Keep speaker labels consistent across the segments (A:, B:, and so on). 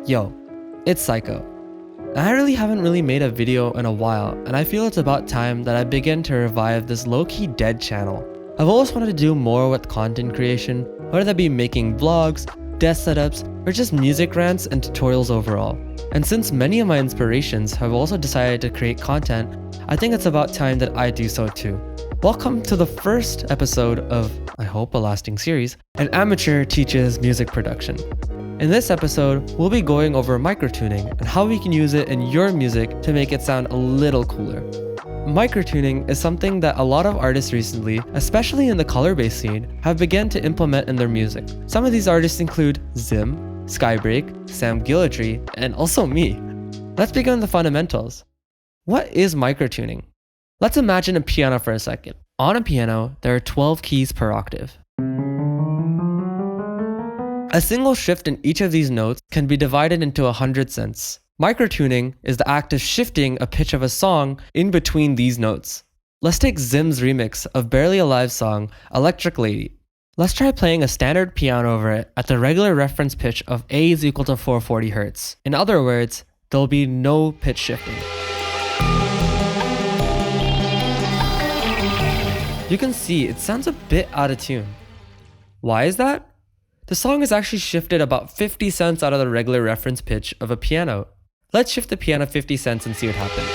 A: Yo, it's Syco. I haven't really made a video in a while, and I feel it's about time that I begin to revive this low-key dead channel. I've always wanted to do more with content creation, whether that be making vlogs, desk setups, or just music rants and tutorials overall. And since many of my inspirations have also decided to create content, I think it's about time that I do so too. Welcome to the first episode of, I hope, a lasting series, An Amateur Teaches Music Production. In this episode, we'll be going over microtuning and how we can use it in your music to make it sound a little cooler. Microtuning is something that a lot of artists recently, especially in the color-based scene, have begun to implement in their music. Some of these artists include Ximm, Skybreak, Sam Gillatry, and also me. Let's begin with the fundamentals. What is microtuning? Let's imagine a piano for a second. On a piano, there are 12 keys per octave. A single shift in each of these notes can be divided into 100 synths. Microtuning is the act of shifting a pitch of a song in between these notes. Let's take Ximm's remix of Barely Alive's song, Electric Lady. Let's try playing a standard piano over it at the regular reference pitch of A is equal to 440 Hz. In other words, there'll be no pitch shifting. You can see it sounds a bit out of tune. Why is that? The song is actually shifted about 50 cents out of the regular reference pitch of a piano. Let's shift the piano 50 cents and see what happens.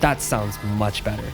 A: That sounds much better.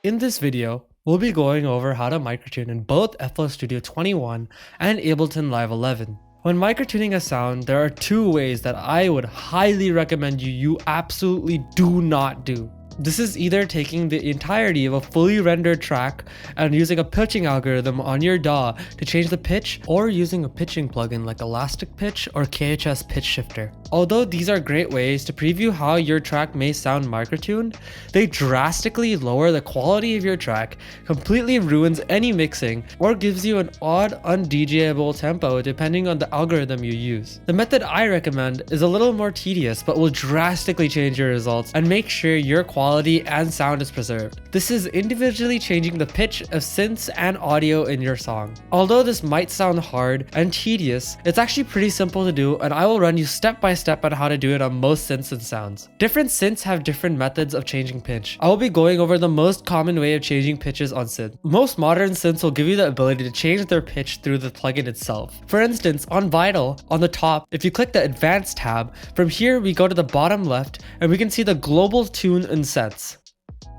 A: In this video, we'll be going over how to microtune in both FL Studio 21 and Ableton Live 11. When microtuning a sound, there are two ways that I would highly recommend you absolutely do not do. This is either taking the entirety of a fully rendered track and using a pitching algorithm on your DAW to change the pitch, or using a pitching plugin like Elastic Pitch or KHS Pitch Shifter. Although these are great ways to preview how your track may sound microtuned, they drastically lower the quality of your track, completely ruins any mixing, or gives you an odd, un-DJable tempo depending on the algorithm you use. The method I recommend is a little more tedious but will drastically change your results and make sure your quality and sound is preserved. This is individually changing the pitch of synths and audio in your song. Although this might sound hard and tedious, it's actually pretty simple to do, and I will run you step by step on how to do it on most synths and sounds. Different synths have different methods of changing pitch. I will be going over the most common way of changing pitches on synth. Most modern synths will give you the ability to change their pitch through the plugin itself. For instance, on Vital, on the top, if you click the Advanced tab, from here we go to the bottom left and we can see the global tune in cents.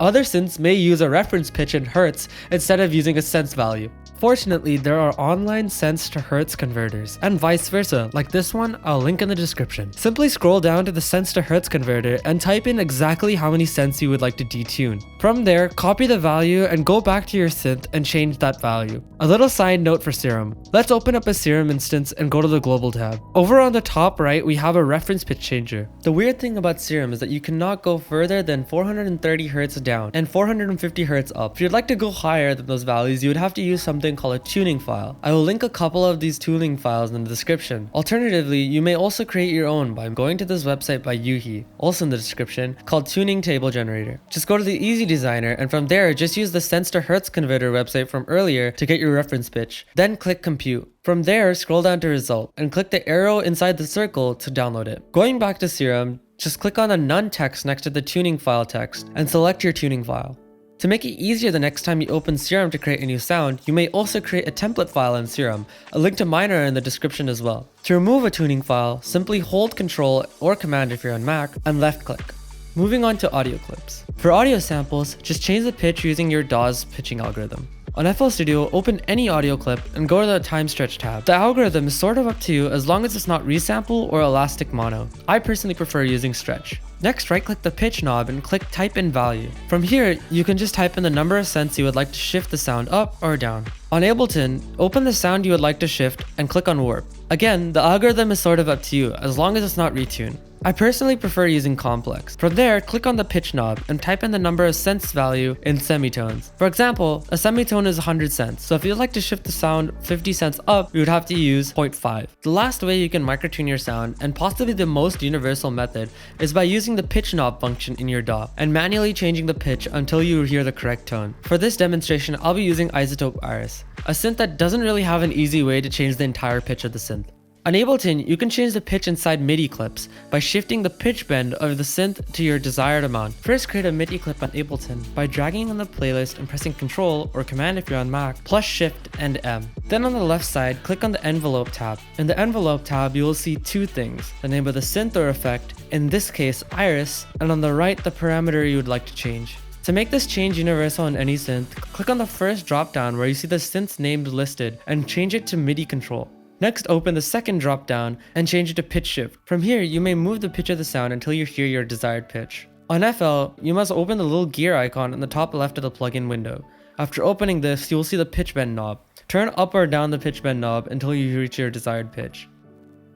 A: Other synths may use a reference pitch in Hertz instead of using a cents value. Fortunately, there are online cents to Hertz converters, and vice versa, like this one I'll link in the description. Simply scroll down to the cents to Hertz converter and type in exactly how many cents you would like to detune. From there, copy the value and go back to your synth and change that value. A little side note for Ximm. Let's open up a Ximm instance and go to the global tab. Over on the top right, we have a reference pitch changer. The weird thing about Ximm is that you cannot go further than 430 Hz down and 450 Hz up. If you'd like to go higher than those values, you would have to use something called a tuning file. I will link a couple of these tuning files in the description. Alternatively, you may also create your own by going to this website by Yuhi, also in the description, called Tuning Table Generator. Just go to the Easy Designer, and from there just use the cents to Hertz converter website from earlier to get your reference pitch. Then click Compute. From there, scroll down to Result and click the arrow inside the circle to download it. Going back to Ximm, just click on the None text next to the tuning file text and select your tuning file. To make it easier the next time you open Ximm to create a new sound, you may also create a template file in Ximm. A link to mine are in the description as well. To remove a tuning file, simply hold Ctrl or Command if you're on Mac and left click. Moving on to audio clips. For audio samples, just change the pitch using your DAW's pitching algorithm. On FL Studio, open any audio clip and go to the time stretch tab. The algorithm is sort of up to you as long as it's not resample or elastic mono. I personally prefer using stretch. Next, right-click the pitch knob and click type in value. From here, you can just type in the number of cents you would like to shift the sound up or down. On Ableton, open the sound you would like to shift and click on warp. Again, the algorithm is sort of up to you as long as it's not retune. I personally prefer using complex. From there, click on the pitch knob and type in the number of cents value in semitones. For example, a semitone is 100 cents, so if you'd like to shift the sound 50 cents up, you would have to use 0.5. The last way you can microtune your sound, and possibly the most universal method, is by using the pitch knob function in your DAW and manually changing the pitch until you hear the correct tone. For this demonstration, I'll be using Isotope Iris, a synth that doesn't really have an easy way to change the entire pitch of the synth. On Ableton, you can change the pitch inside MIDI clips by shifting the pitch bend of the synth to your desired amount. First, create a MIDI clip on Ableton by dragging on the playlist and pressing Ctrl or Command if you're on Mac, plus Shift and M. Then on the left side, click on the Envelope tab. In the Envelope tab, you will see two things: the name of the synth or effect, in this case Iris, and on the right, the parameter you would like to change. To make this change universal in any synth, click on the first drop down where you see the synth's name listed and change it to MIDI control. Next, open the second drop down and change it to pitch shift. From here, you may move the pitch of the sound until you hear your desired pitch. On FL, you must open the little gear icon in the top left of the plugin window. After opening this, you will see the pitch bend knob. Turn up or down the pitch bend knob until you reach your desired pitch.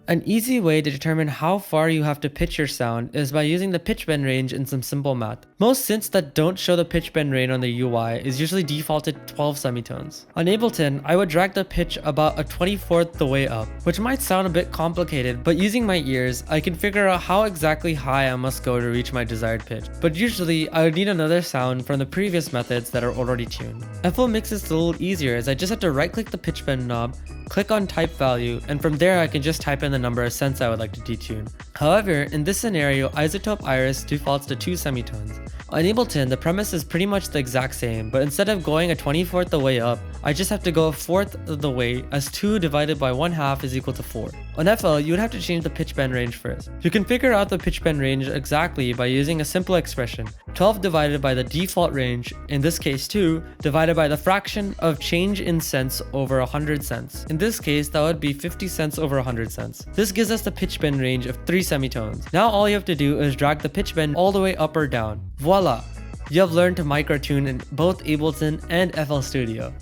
A: An easy way to determine how far you have to pitch your sound is by using the pitch bend range in some simple math. Most synths that don't show the pitch bend range on the UI is usually defaulted 12 semitones. On Ableton, I would drag the pitch about a 24th the way up, which might sound a bit complicated, but using my ears, I can figure out how exactly high I must go to reach my desired pitch. But usually, I would need another sound from the previous methods that are already tuned. FL makes this a little easier as I just have to right click the pitch bend knob, click on type value, and from there I can just type in the number of cents I would like to detune. However, in this scenario, Isotope Iris defaults to 2 semitones. On Ableton, the premise is pretty much the exact same, but instead of going a 24th the way up, I just have to go a 4th of the way, as 2 divided by 1/2 is equal to 4. On FL, you would have to change the pitch bend range first. You can figure out the pitch bend range exactly by using a simple expression: 12 divided by the default range, in this case 2, divided by the fraction of change in cents over 100 cents. In this case, that would be 50 cents over 100 cents. This gives us the pitch bend range of 3 semitones. Now all you have to do is drag the pitch bend all the way up or down. Voila! You have learned to microtune in both Ableton and FL Studio.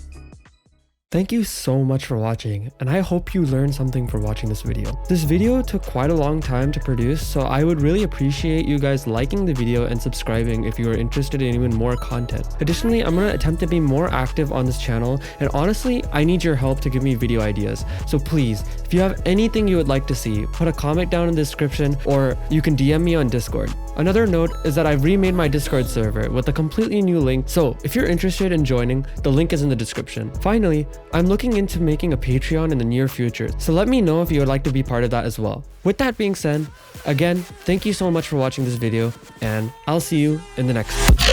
A: Thank you so much for watching, and I hope you learned something from watching this video. This video took quite a long time to produce, so I would really appreciate you guys liking the video and subscribing if you are interested in even more content. Additionally, I'm going to attempt to be more active on this channel, and honestly, I need your help to give me video ideas. So please, if you have anything you would like to see, put a comment down in the description, or you can DM me on Discord. Another note is that I've remade my Discord server with a completely new link, so if you're interested in joining, the link is in the description. Finally, I'm looking into making a Patreon in the near future, so let me know if you would like to be part of that as well. With that being said, again, thank you so much for watching this video, and I'll see you in the next one.